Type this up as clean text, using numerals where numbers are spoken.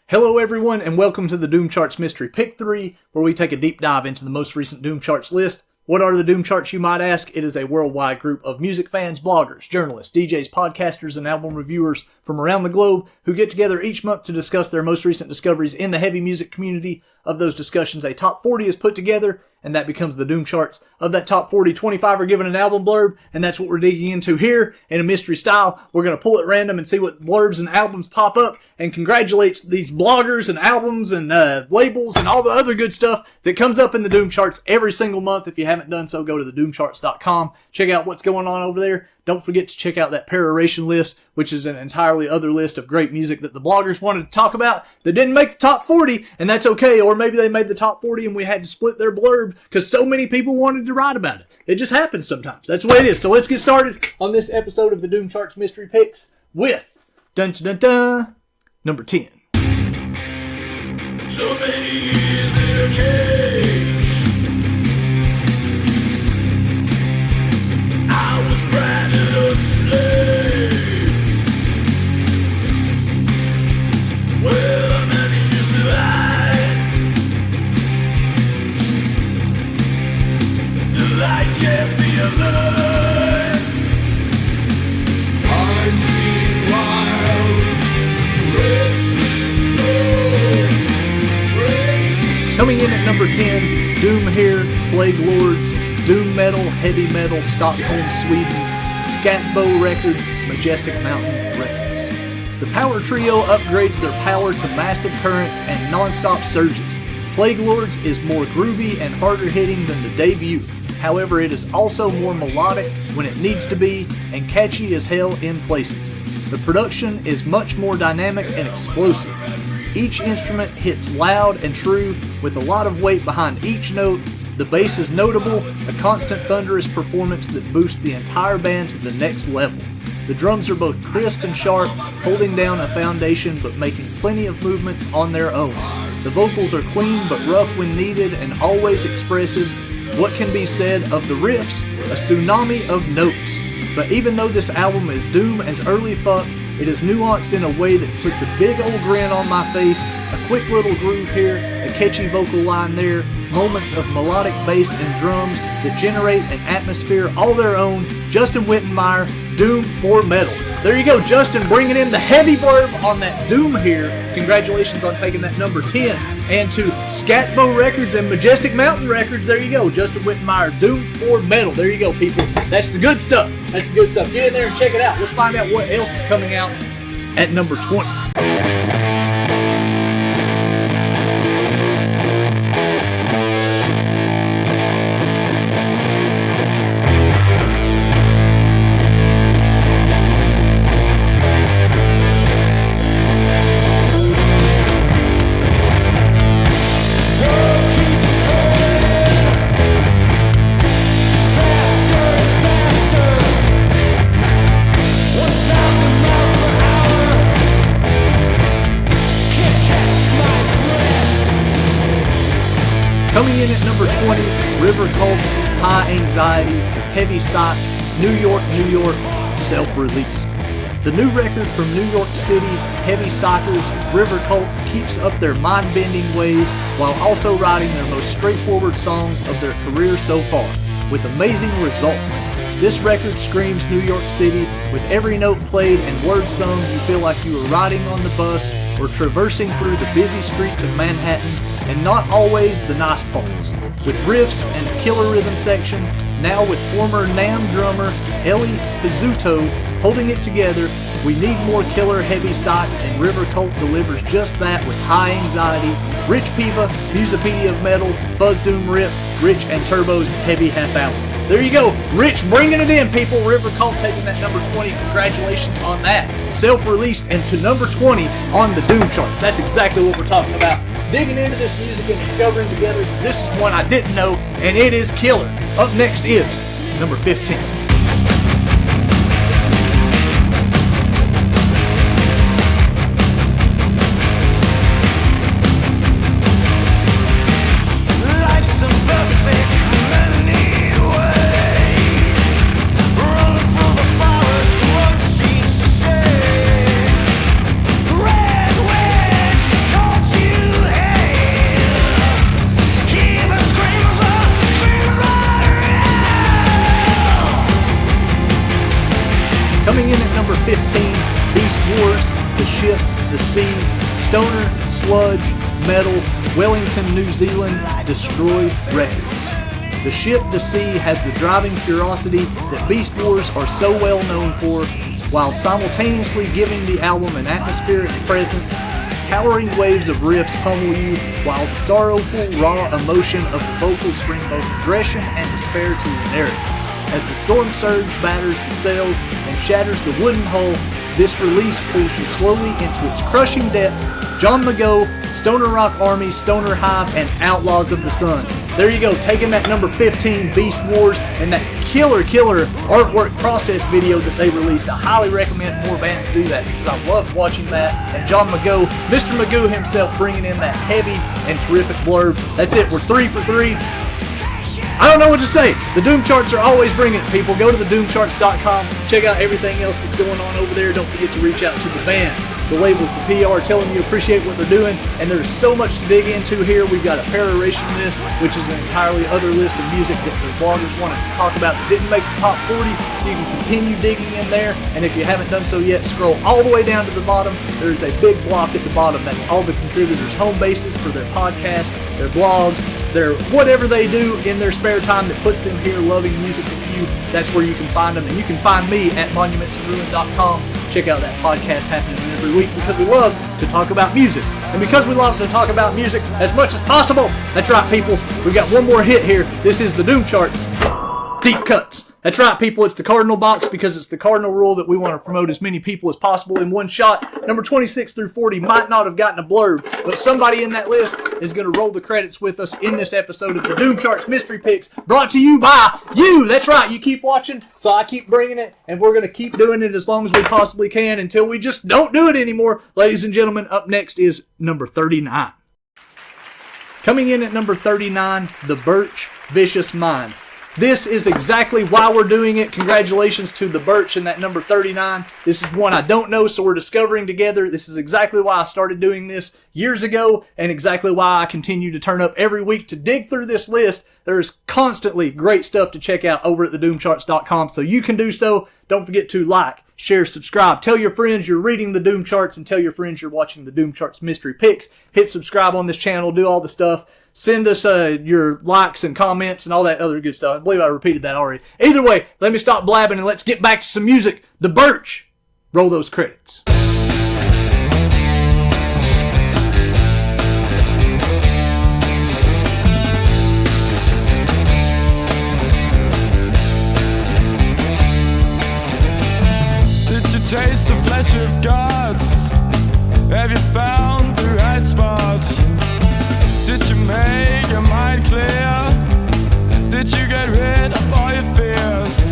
Hello everyone, and welcome to the Doom Charts Mystery Pick 3, where we take a deep dive into the most recent Doom Charts list. What are the Doom Charts, you might ask? It is a worldwide group of music fans, bloggers, journalists, DJs, podcasters, and album reviewers from around the globe who get together each month to discuss their most recent discoveries in the heavy music community. Of those discussions, a top 40 is put together, and that becomes the Doom Charts. Of that top 40, 25 are given an album blurb, and that's what we're digging into here in a mystery style. We're going to pull at random and see what blurbs and albums pop up, and congratulate these bloggers and albums and labels and all the other good stuff that comes up in the Doom Charts every single month. If you haven't done so, go to thedoomcharts.com. Check out what's going on over there. Don't forget to check out that peroration list, which is an entirely other list of great music that the bloggers wanted to talk about that didn't make the top 40, and that's okay. Or maybe they made the top 40 and we had to split their blurb because so many people wanted to write about it. It just happens sometimes. That's the way it is. So let's get started on this episode of the Doom Charts Mystery Picks with number 10. So many years in a cage, I was branded a slave. Well, I managed to survive. The light kept me alive. Hearts beating wild, restless soul. Coming in at number 10, Doom Hair, Plague Lords, Doom Metal, Heavy Metal, Stockholm, Sweden, Skatbo Records, Majestic Mountain Records. The power trio upgrades their power to massive currents and non-stop surges. Plague Lords is more groovy and harder hitting than the debut. However, it is also more melodic when it needs to be and catchy as hell in places. The production is much more dynamic and explosive. Each instrument hits loud and true with a lot of weight behind each note. The bass is notable, a constant thunderous performance that boosts the entire band to the next level. The drums are both crisp and sharp, holding down a foundation but making plenty of movements on their own. The vocals are clean but rough when needed and always expressive. What can be said of the riffs? A tsunami of notes. But even though this album is doom as early fuck, it is nuanced in a way that puts a big old grin on my face, a quick little groove here, a catchy vocal line there, moments of melodic bass and drums that generate an atmosphere all their own. Justin Wittenmeyer, Doom for Metal. There you go, Justin, bringing in the heavy blurb on that Doom here. Congratulations on taking that number 10. And to Skatbo Records and Majestic Mountain Records, there you go, Justin Wittenmeyer, Doom for Metal. There you go, people. That's the good stuff. That's the good stuff. Get in there and check it out. Let's find out what else is coming out at number 20. Coming in at number 20, River Cult, High Anxiety, Heavy Psych, New York, New York, Self-Released. The new record from New York City, Heavy Psychers, River Cult keeps up their mind-bending ways while also writing their most straightforward songs of their career so far, with amazing results. This record screams New York City. With every note played and word sung, you feel like you are riding on the bus or traversing through the busy streets of Manhattan, and not always the nice parts. With riffs and a killer rhythm section, now with former NAMM drummer Ellie Pizzuto holding it together, we need more killer heavy psych, and River Cult delivers just that with High Anxiety, Rich Piva, Musopedia of Metal, Fuzz Doom Rip, Rich and Turbo's Heavy Half Hour. There you go, Rich bringing it in, people. River Cult taking that number 20. Congratulations on that. Self-Released and to number 20 on the Doom Charts. That's exactly what we're talking about. Digging into this music and discovering together. This is one I didn't know, and it is killer. Up next is number 15. Life's imperfect in many ways. Running through the forest to unseen shade. Red winds come. Coming in at number 15, Beast Wars, The Ship, The Sea, Stoner, Sludge, Metal, Wellington, New Zealand, Destroy Records. The Ship, The Sea has the driving curiosity that Beast Wars are so well known for, while simultaneously giving the album an atmospheric presence. Towering waves of riffs pummel you, while the sorrowful, raw emotion of the vocals bring both aggression and despair to the narrative. As the storm surge batters the sails and shatters the wooden hull, this release pulls you slowly into its crushing depths. John Mago, Stoner Rock Army, Stoner Hive, and Outlaws of the Sun. There you go, taking that number 15, Beast Wars, and that killer artwork process video that they released. I highly recommend more bands do that because I loved watching that. And John Mago, Mr. Magoo himself, bringing in that heavy and terrific blurb. That's it, we're 3 for 3. I don't know what to say. The Doom Charts are always bringing it, people. Go to thedoomcharts.com. Check out everything else that's going on over there. Don't forget to reach out to the bands, the labels, the PR, tell them you appreciate what they're doing. And there's so much to dig into here. We've got a peroration list, which is an entirely other list of music that the bloggers want to talk about that didn't make the top 40, so you can continue digging in there. And if you haven't done so yet, scroll all the way down to the bottom. There's a big block at the bottom. That's all the contributors' home bases for their podcasts, their blogs, their whatever they do in their spare time that puts them here loving music with you. That's where you can find them. And you can find me at monumentsofruin.com. Check out that podcast happening every week because we love to talk about music. And because we love to talk about music as much as possible, that's right, people, we've got one more hit here. This is the Doom Charts Deep Cuts. That's right, people, it's the Cardinal box because it's the Cardinal rule that we want to promote as many people as possible in one shot. Number 26 through 40 might not have gotten a blurb, but somebody in that list is going to roll the credits with us in this episode of the Doom Charts Mystery Picks, brought to you by you. That's right, you keep watching, so I keep bringing it, and we're going to keep doing it as long as we possibly can until we just don't do it anymore. Ladies and gentlemen, up next is number 39. Coming in at number 39, The Birch, Vicious Mind. This is exactly why we're doing it. Congratulations to The Birch in that number 39. This is one I don't know, so we're discovering together. This is exactly why I started doing this years ago and exactly why I continue to turn up every week to dig through this list. There's constantly great stuff to check out over at thedoomcharts.com, so you can do so. Don't forget to like, share, subscribe. Tell your friends you're reading the Doom Charts and tell your friends you're watching the Doom Charts Mystery Picks. Hit subscribe on this channel. Do all the stuff. Send us your likes and comments and all that other good stuff. I believe I repeated that already. Either way, let me stop blabbing and let's get back to some music. The Birch. Roll those credits. Did you taste the flesh of gods? Have you found the right spot? Did you make your mind clear? Did you get rid of all your fears?